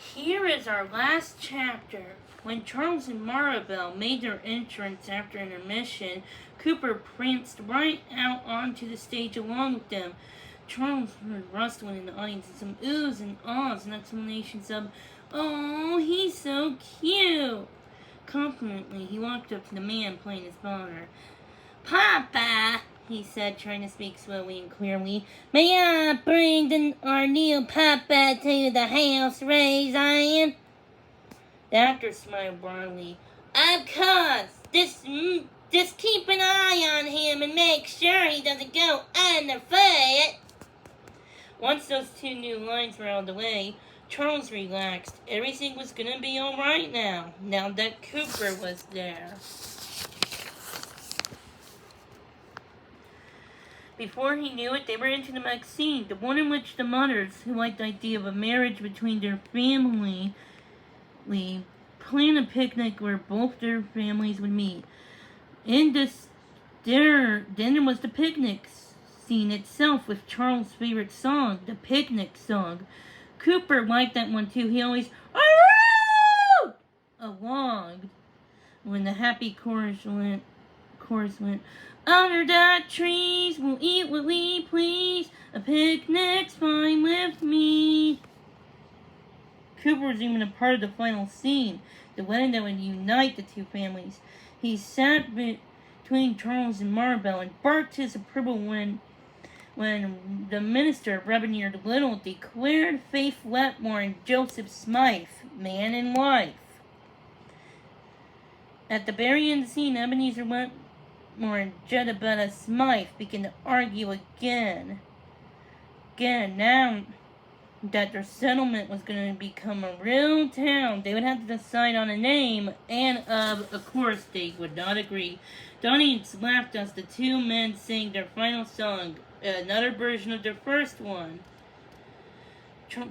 Here is our last chapter. When Charles and Maribel made their entrance after intermission, Cooper pranced right out onto the stage along with them. Charles heard rustling in the audience and some oohs and ahs and exclamations of, "Oh, he's so cute!" Confidently, he walked up to the man playing his boner. "Papa," he said, trying to speak slowly and clearly, "may I bring our new papa to the house, Ray Zion?" The actor smiled broadly. "Of course. Just keep an eye on him and make sure he doesn't go underfoot." Once those two new lines were out of the way, Charles relaxed. Everything was gonna be alright now that Cooper was there. Before he knew it, they were into the next scene, the one in which the mothers, who liked the idea of a marriage between their family, planned a picnic where both their families would meet. In this dinner was the picnic scene itself with Charles' favorite song, the picnic song. Cooper liked that one too. He always along when the happy chorus went, "Under the trees, we'll eat what we please. A picnic's fine with me." Cooper was even a part of the final scene, the wedding that would unite the two families. He sat between Charles and Maribel and barked his approval when the minister, Reverend Little, declared Faith Wetmore and Joseph Smythe man and wife. At the very end of the scene, Ebenezer Wetmore and Jedediah Smythe began to argue again. Now that their settlement was going to become a real town, they would have to decide on a name, and of course they would not agree. The audience laughed as the two men sang their final song, another version of their first one.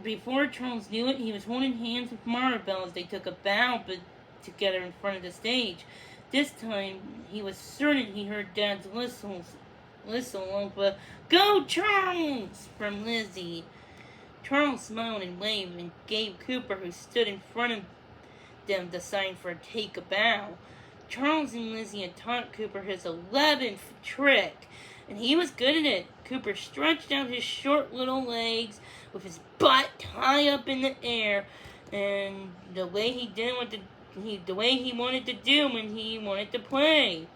Before Charles knew it, he was holding hands with Maribel as they took a bow together in front of the stage. This time, he was certain he heard Dad's whistle of a "Go Charles!" from Lizzie. Charles smiled and waved and gave Cooper, who stood in front of them, the sign for take a bow. Charles and Lizzie had taught Cooper his 11th trick, and he was good at it. Cooper stretched out his short little legs with his butt high up in the air, and the way he wanted to do when he wanted to play.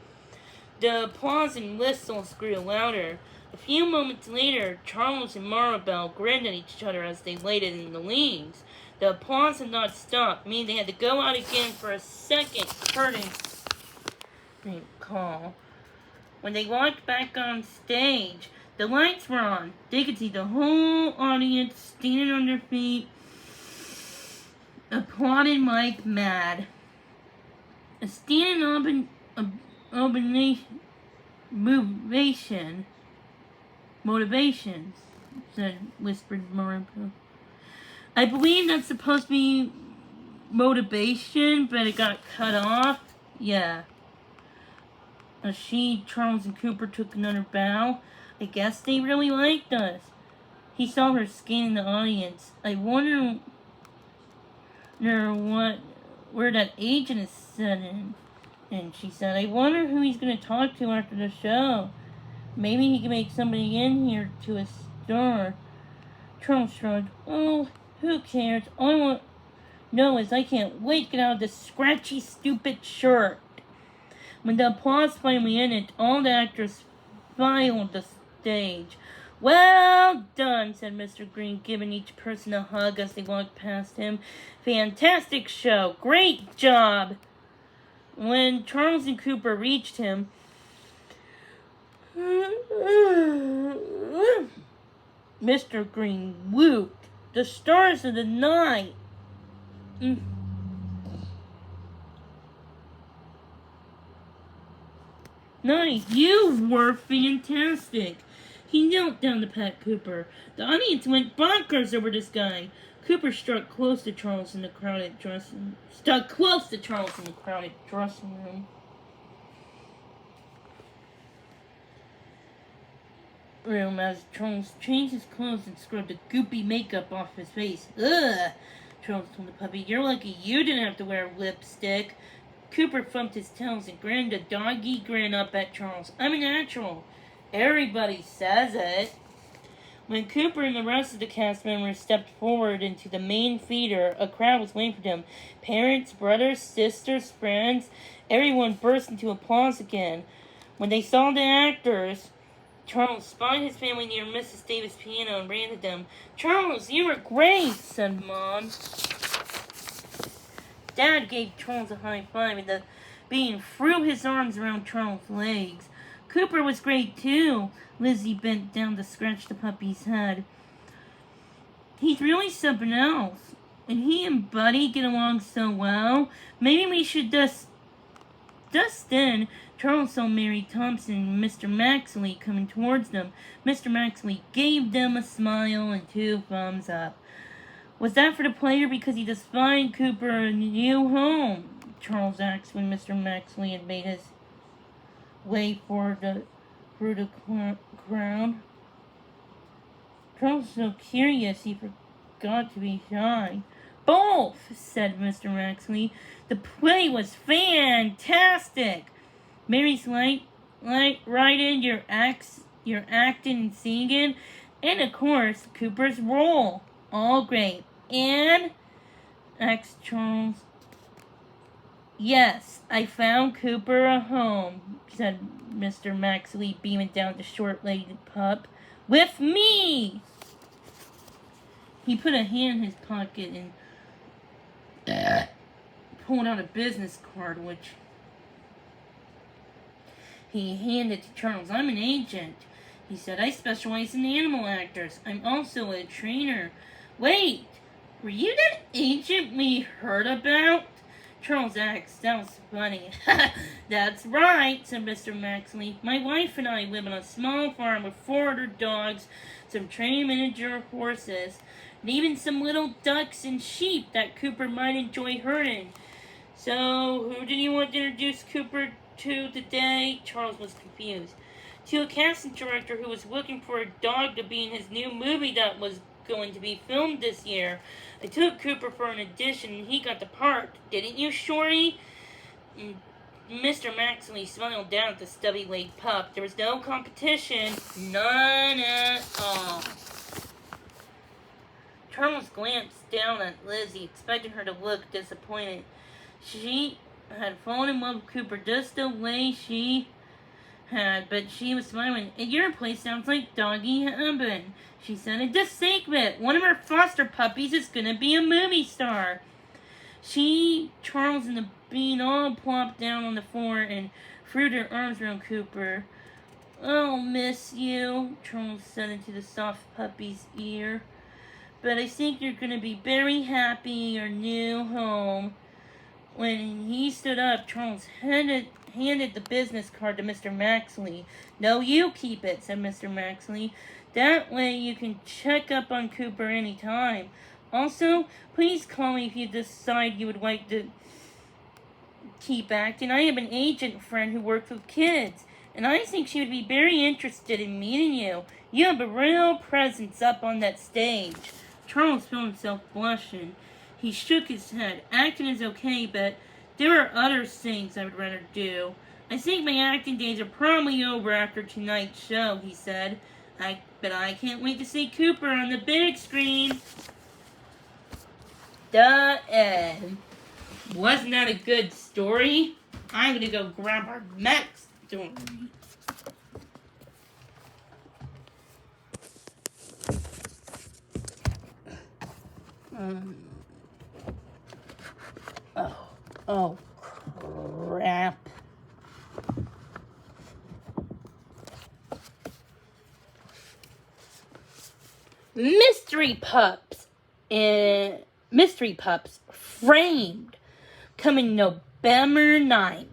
The applause and whistles grew louder. A few moments later, Charles and Maribel grinned at each other as they waited in the wings. The applause had not stopped, meaning they had to go out again for a second curtain call. When they walked back on stage, the lights were on. They could see the whole audience standing on their feet, applauding like mad. A standing motivation, whispered Maribel. "I believe that's supposed to be motivation, but it got cut off." "Yeah." As Charles, and Cooper took another bow. "I guess they really liked us." He saw her scanning the audience. "I wonder where that agent is sitting." And she said, "I wonder who he's going to talk to after the show. Maybe he can make somebody in here to a store." Charles shrugged. "Oh, who cares? All I want to know is I can't wait to get out of this scratchy, stupid shirt." When the applause finally ended, all the actors filed the stage. "Well done," said Mr. Green, giving each person a hug as they walked past him. "Fantastic show. Great job." When Charles and Cooper reached him, Mr. Green whooped. "The stars of the night." "Night, you were fantastic." He knelt down to pat Cooper. The audience went bonkers over this guy. Cooper stuck close to Charles in the crowded dressing room as Charles changed his clothes and scrubbed the goopy makeup off his face. "Ugh!" Charles told the puppy. You're lucky you didn't have to wear lipstick. Cooper thumped his toes and grinned a doggy grin up at Charles. I'm a natural. Everybody says it. When Cooper and the rest of the cast members stepped forward into the main theater, a crowd was waiting for them. Parents, brothers, sisters, friends, everyone burst into applause again. When they saw the actors, Charles spied his family near Mrs. Davis' piano and ran to them. Charles, you were great, said Mom. Dad gave Charles a high five, and the being threw his arms around Charles' legs. Cooper was great, too. Lizzie bent down to scratch the puppy's head. He's really something else. And he and Buddy get along so well. Maybe we should Just then, Charles saw Mary Thompson and Mr. Maxley coming towards them. Mr. Maxley gave them a smile and 2 thumbs up. Was that for the player because he despised Cooper a new home? Charles asked when Mr. Maxley had made his way through the crowd. Charles was so curious he forgot to be shy. Both, said Mr. Maxley. The play was fantastic. Mary's right in your acting and singing, and of course Cooper's role. All great. And? Asked Charles. Yes, I found Cooper a home, said Mr. Maxley, beaming down the short-legged pup. With me! He put a hand in his pocket and pulled out a business card, which he handed to Charles. I'm an agent, he said. I specialize in animal actors. I'm also a trainer. Wait, were you that agent we heard about? Charles asked. That was funny. That's right, said Mr. Maxley. My wife and I live on a small farm with 400 dogs, some trained miniature horses, and even some little ducks and sheep that Cooper might enjoy herding. So, who do you want to introduce Cooper to today? Charles was confused. To a casting director who was looking for a dog to be in his new movie that was going to be filmed this year. I took Cooper for an audition and he got the part. Didn't you, Shorty? Mr. Maxley smiled down at the stubby-legged pup. There was no competition. None at all. Charles glanced down at Lizzie, expecting her to look disappointed. She had fallen in love with Cooper just the way she had, but she was smiling. Your place sounds like doggy heaven, she said. In this segment, one of her foster puppies is gonna be a movie star. Charles, and the bean all plopped down on the floor and threw their arms around Cooper. I'll miss you, Charles said into the soft puppy's ear. But I think you're gonna be very happy in your new home. When he stood up, Charles handed the business card to Mr. Maxley. No, you keep it, said Mr. Maxley. That way you can check up on Cooper any time. Also, please call me if you decide you would like to keep acting. I have an agent friend who works with kids, and I think she would be very interested in meeting you. You have a real presence up on that stage. Charles felt himself blushing. He shook his head. Acting is okay, but there are other things I would rather do. I think my acting days are probably over after tonight's show, he said. But I can't wait to see Cooper on the big screen. The end. Wasn't that a good story? I'm gonna go grab our next story. Oh, crap. Mystery Pups Framed, coming November 9th.